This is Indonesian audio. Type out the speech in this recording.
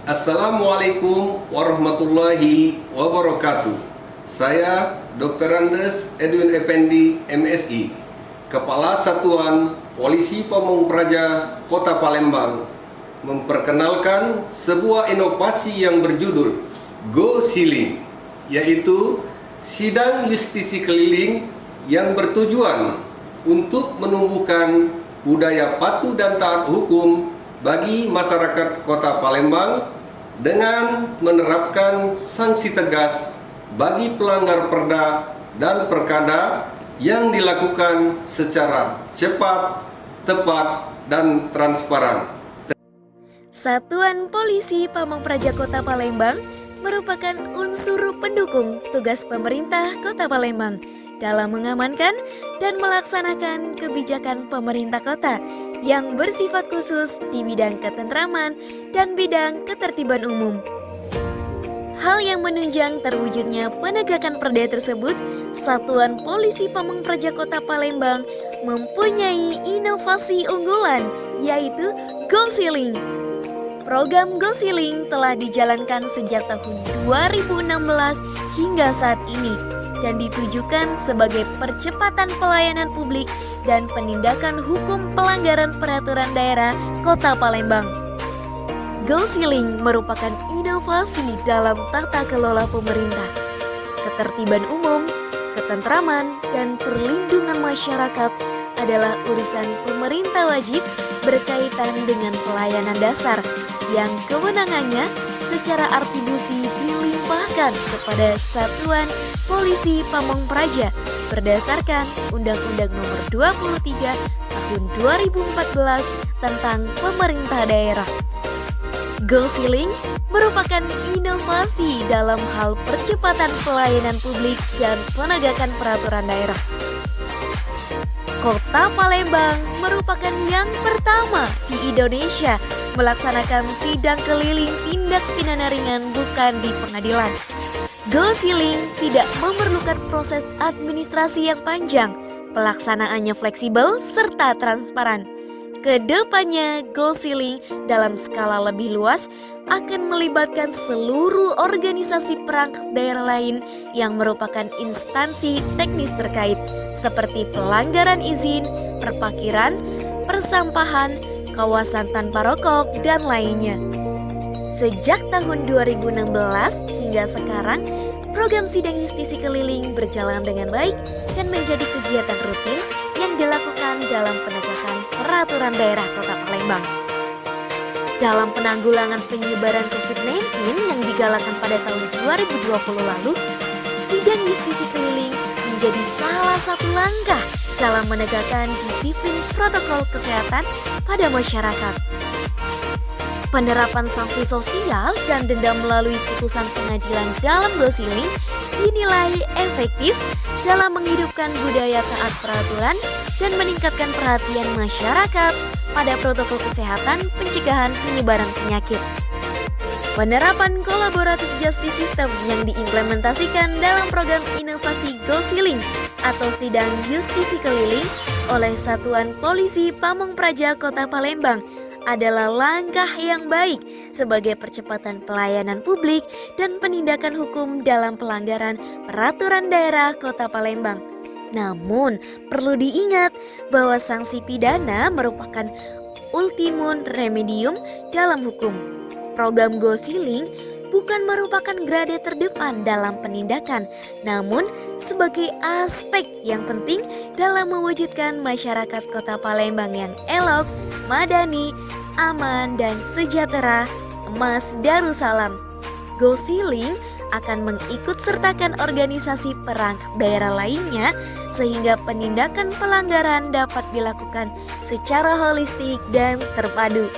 Assalamualaikum warahmatullahi wabarakatuh. Saya Dr. Andes Edwin Effendi, MSI, Kepala Satuan Polisi Pamung Praja Kota Palembang, memperkenalkan sebuah inovasi yang berjudul Go Siling, yaitu sidang justisi keliling yang bertujuan untuk menumbuhkan budaya patuh dan taat hukum bagi masyarakat Kota Palembang dengan menerapkan sanksi tegas bagi pelanggar perda dan perkada yang dilakukan secara cepat, tepat, dan transparan. Satuan Polisi Pamung Praja Kota Palembang merupakan unsur pendukung tugas pemerintah Kota Palembang dalam mengamankan dan melaksanakan kebijakan pemerintah kota yang bersifat khusus di bidang ketentraman dan bidang ketertiban umum. Hal yang menunjang terwujudnya penegakan perda tersebut, Satuan Polisi Pamung Praja Kota Palembang mempunyai inovasi unggulan, yaitu Go Siling. Program Go Siling telah dijalankan sejak tahun 2016 hingga saat ini dan ditujukan sebagai percepatan pelayanan publik dan penindakan hukum pelanggaran peraturan daerah Kota Palembang. Go Siling merupakan inovasi dalam tata kelola pemerintah, ketertiban umum, ketentraman, dan perlindungan masyarakat adalah urusan pemerintah wajib berkaitan dengan pelayanan dasar yang kewenangannya secara atribusi dilimpahkan kepada Satuan Polisi Pamung Praja berdasarkan Undang-Undang Nomor 23 Tahun 2014 tentang Pemerintah Daerah. Go Siling merupakan inovasi dalam hal percepatan pelayanan publik dan penegakan peraturan daerah. Kota Palembang merupakan yang pertama di Indonesia melaksanakan sidang keliling tindak pidana ringan bukan di pengadilan. Go Siling tidak memerlukan proses administrasi yang panjang, pelaksanaannya fleksibel serta transparan. Kedepannya, Go Siling dalam skala lebih luas akan melibatkan seluruh organisasi perangkat daerah lain yang merupakan instansi teknis terkait seperti pelanggaran izin, perparkiran, persampahan, kawasan tanpa rokok, dan lainnya. Sejak tahun 2016 hingga sekarang, program sidang justisi keliling berjalan dengan baik dan menjadi kegiatan rutin yang dilakukan dalam penegakan peraturan daerah Kota Palembang. Dalam penanggulangan penyebaran COVID-19 yang digalakan pada tahun 2020 lalu, sidang justisi keliling menjadi salah satu langkah dalam menegakkan disiplin protokol kesehatan pada masyarakat. Penerapan sanksi sosial dan denda melalui putusan pengadilan dalam Go Siling dinilai efektif dalam menghidupkan budaya taat peraturan dan meningkatkan perhatian masyarakat pada protokol kesehatan pencegahan penyebaran penyakit. Penerapan kolaboratif justice system yang diimplementasikan dalam program inovasi Go Siling atau sidang justisi keliling oleh Satuan Polisi Pamung Praja Kota Palembang adalah langkah yang baik sebagai percepatan pelayanan publik dan penindakan hukum dalam pelanggaran peraturan daerah Kota Palembang. Namun, perlu diingat bahwa sanksi pidana merupakan ultimum remedium dalam hukum. Program Go Siling bukan merupakan grade terdepan dalam penindakan, namun sebagai aspek yang penting dalam mewujudkan masyarakat Kota Palembang yang elok, madani, aman, dan sejahtera, emas Darussalam. Go Siling akan mengikutsertakan organisasi perangkat daerah lainnya sehingga penindakan pelanggaran dapat dilakukan secara holistik dan terpadu.